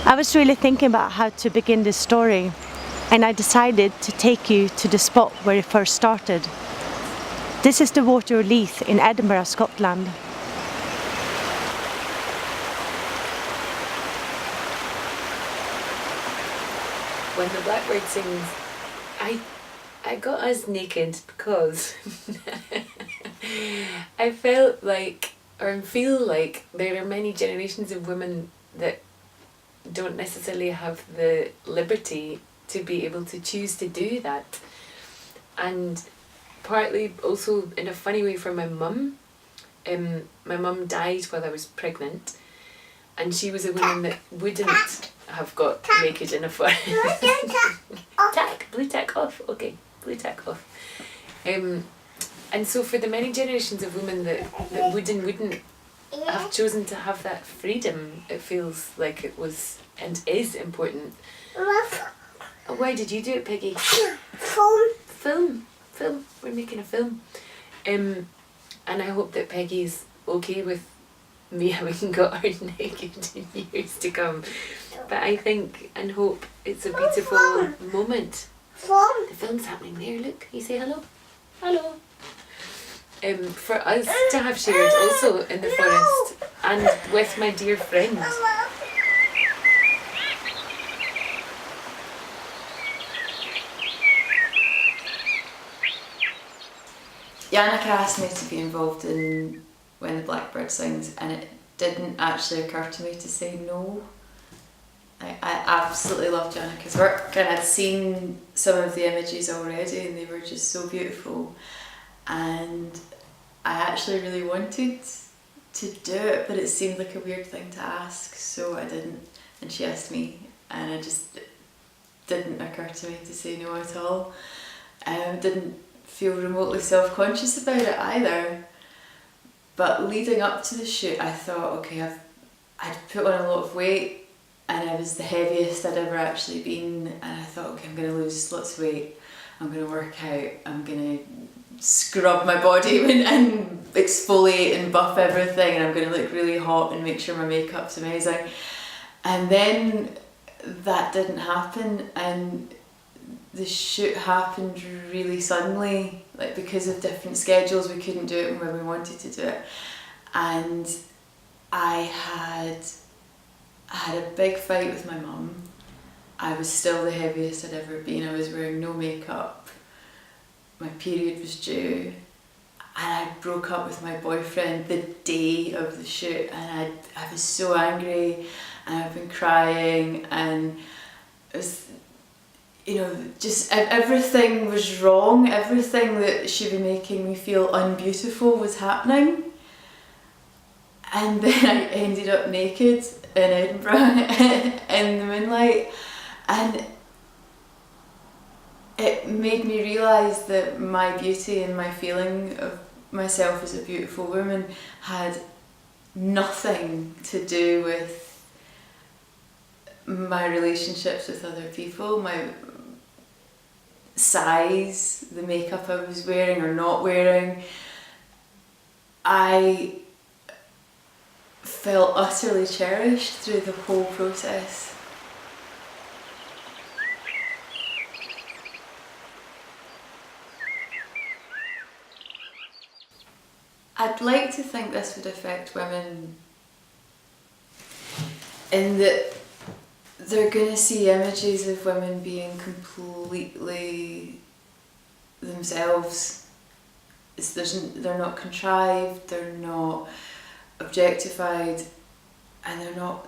I was really thinking about how to begin this story, and I decided to take you to the spot where it first started. This is the water of Leith in Edinburgh, Scotland. When the Blackbird Sings, I got us naked because I felt like, or feel like, there are many generations of women that don't necessarily have the liberty to be able to choose to do that. And partly also in a funny way for my mum. My mum died while I was pregnant, and she was a woman that wouldn't have got naked in a forest. Blue tack off, okay, blue tack off. And so for the many generations of women that wouldn't have chosen to have that freedom, it feels like it was and is important. Why did you do it, Peggy? Film. We're making a film. And I hope that Peggy's okay with me having got her naked in years to come. But I think and hope it's a beautiful moment. The film's happening there, look. You say hello? Hello. For us to have shared also in the forest and with my dear friend. Jannica asked me to be involved in When the Blackbird Sings, and it didn't actually occur to me to say no. I absolutely loved Jannica's work, and I'd seen some of the images already and they were just so beautiful, and I actually really wanted to do it, but it seemed like a weird thing to ask, so I didn't, and she asked me, and it just didn't occur to me to say no at all. Didn't feel remotely self-conscious about it either. But leading up to the shoot, I thought, okay, I'd put on a lot of weight, and I was the heaviest I'd ever actually been, and I thought, okay, I'm going to lose lots of weight, I'm going to work out, I'm going to scrub my body and exfoliate and buff everything, and I'm going to look really hot and make sure my makeup's amazing. And then that didn't happen, and the shoot happened really suddenly, like because of different schedules we couldn't do it when we wanted to do it, and I had a big fight with my mum. I was still the heaviest I'd ever been, I was wearing no makeup, my period was due, and I broke up with my boyfriend the day of the shoot, and I was so angry, and I've been crying, and it was, you know, just everything was wrong, everything that should be making me feel unbeautiful was happening. And then I ended up naked in Edinburgh in the moonlight, and it made me realise that my beauty and my feeling of myself as a beautiful woman had nothing to do with my relationships with other people, my size, the makeup I was wearing or not wearing. I felt utterly cherished through the whole process. I'd like to think this would affect women in that they're going to see images of women being completely themselves. They're not contrived, they're not objectified, and they're not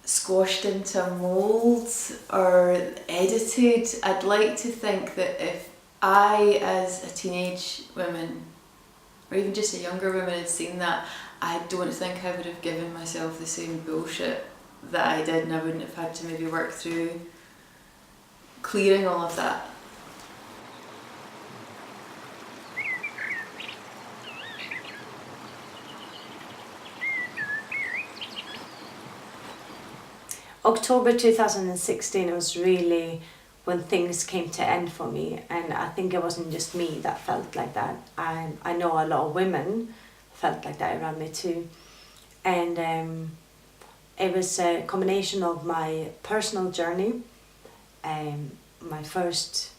squashed into a mould or edited. I'd like to think that if I, as a teenage woman, or even just a younger woman, had seen that, I don't think I would have given myself the same bullshit that I did, and I wouldn't have had to maybe work through clearing all of that. October 2016 was really when things came to end for me, and I think it wasn't just me that felt like that. I know a lot of women felt like that around me too, and It was a combination of my personal journey, my first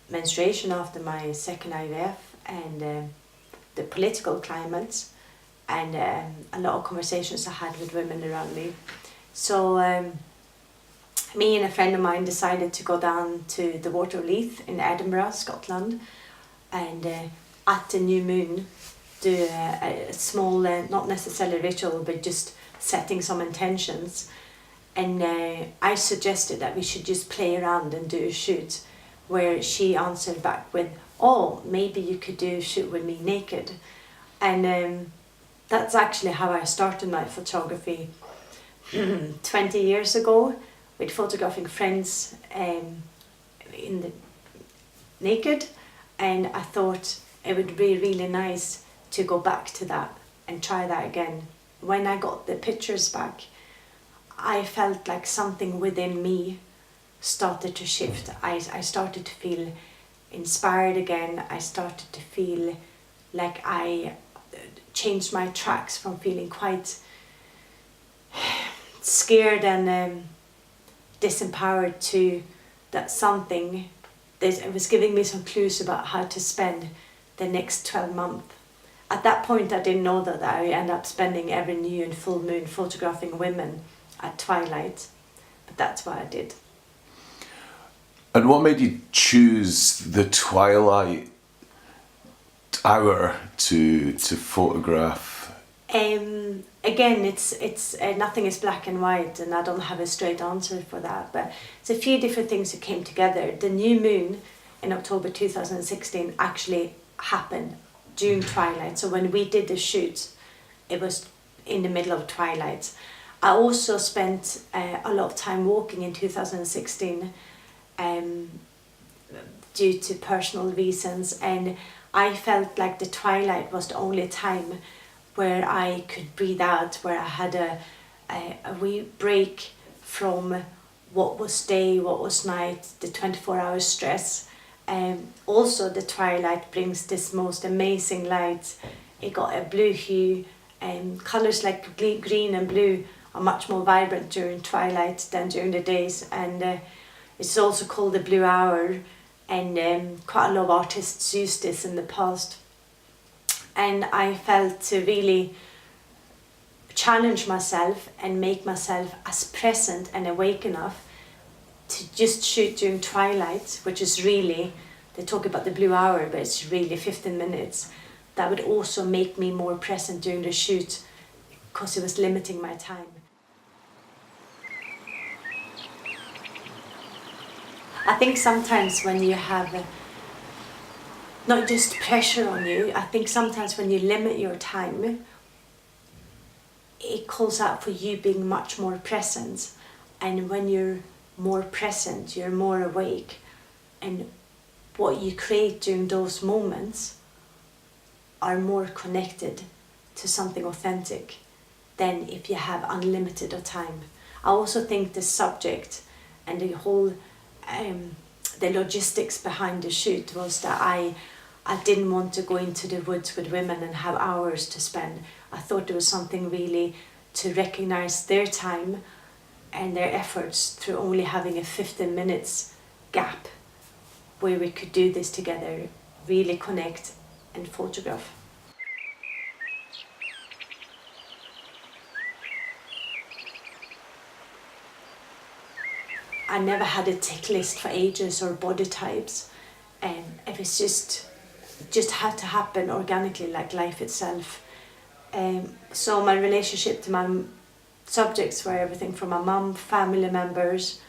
menstruation after my second IVF, and the political climate, and a lot of conversations I had with women around me. So me and a friend of mine decided to go down to the water of Leith in Edinburgh, Scotland, and at the new moon do a small, not necessarily ritual, but just setting some intentions. And I suggested that we should just play around and do a shoot, where she answered back with, oh, maybe you could do a shoot with me naked. And that's actually how I started my photography 20 years ago, with photographing friends in the naked. And I thought it would be really nice to go back to that and try that again. When I got the pictures back, I felt like something within me started to shift. I started to feel inspired again. I started to feel like I changed my tracks from feeling quite scared and disempowered to that something that it was giving me some clues about how to spend the next 12 months. At that point I didn't know that I end up spending every new and full moon photographing women at twilight, but that's what I did. And what made you choose the twilight hour to photograph? Again, it's nothing is black and white, and I don't have a straight answer for that, but it's a few different things that came together. The new moon in October 2016 actually happened during twilight, so when we did the shoot it was in the middle of twilight. I also spent a lot of time walking in 2016 due to personal reasons, and I felt like the twilight was the only time where I could breathe out, where I had a wee break from what was day, what was night, the 24-hour stress. Also the twilight brings this most amazing light. It got a blue hue, and colours like green and blue are much more vibrant during twilight than during the days, and it's also called the blue hour, and quite a lot of artists used this in the past. And I felt to really challenge myself and make myself as present and awake enough to just shoot during twilight, which is really, they talk about the blue hour, but it's really 15 minutes. That would also make me more present during the shoot, because it was limiting my time. I think sometimes when you have not just pressure on you, I think sometimes when you limit your time, it calls out for you being much more present. And when you're more present, you're more awake, and what you create during those moments are more connected to something authentic than if you have unlimited of time. I also think the subject and the whole the logistics behind the shoot was that I didn't want to go into the woods with women and have hours to spend. I thought there was something really to recognize their time and their efforts through only having a 15 minutes gap where we could do this together, really connect and photograph. I never had a tick list for ages or body types, and it was just had to happen organically, like life itself. So my relationship to my subjects were everything from my mum, family members,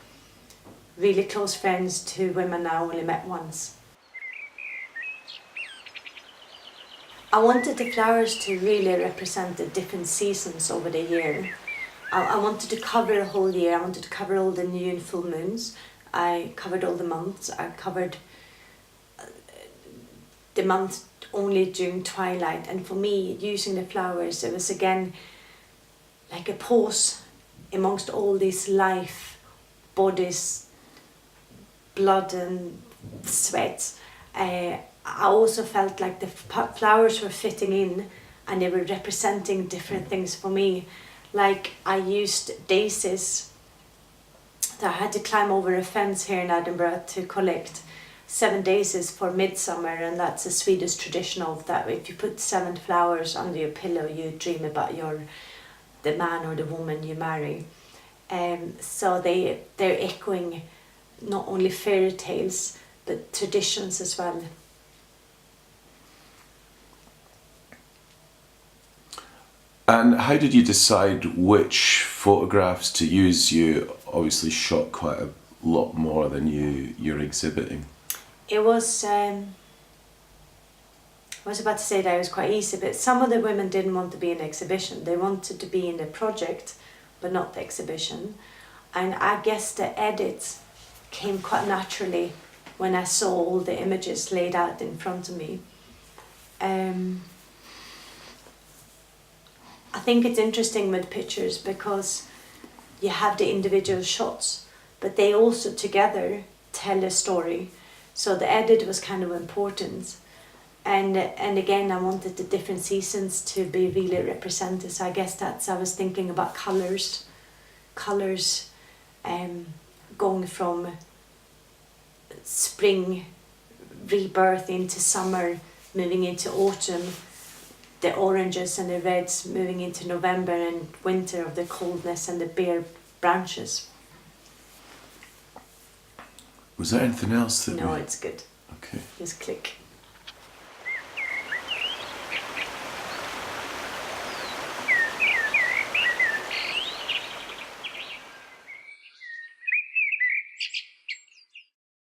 really close friends, to women I only met once. I wanted the flowers to really represent the different seasons over the year. I wanted to cover a whole year. I wanted to cover all the new and full moons. I covered all the months. I covered the month only during twilight. And for me, using the flowers, it was again like a pause amongst all these life, bodies, blood and sweat. I also felt like the flowers were fitting in, and they were representing different things for me. Like I used daisies. So I had to climb over a fence here in Edinburgh to collect 7 daisies for midsummer, and that's a Swedish tradition of that. If you put 7 flowers under your pillow, you dream about the man or the woman you marry. So they're echoing not only fairy tales but traditions as well. And how did you decide which photographs to use? You obviously shot quite a lot more than you're exhibiting. It was, I was about to say that it was quite easy, but some of the women didn't want to be in the exhibition. They wanted to be in the project, but not the exhibition. And I guess the edits came quite naturally when I saw all the images laid out in front of me. I think it's interesting with pictures because you have the individual shots, but they also together tell a story. So the edit was kind of important. And again, I wanted the different seasons to be really represented. So I guess I was thinking about colours, going from spring, rebirth into summer, moving into autumn, the oranges and the reds moving into November, and winter of the coldness and the bare branches. Was there anything else that No, it's good. Okay. Just click.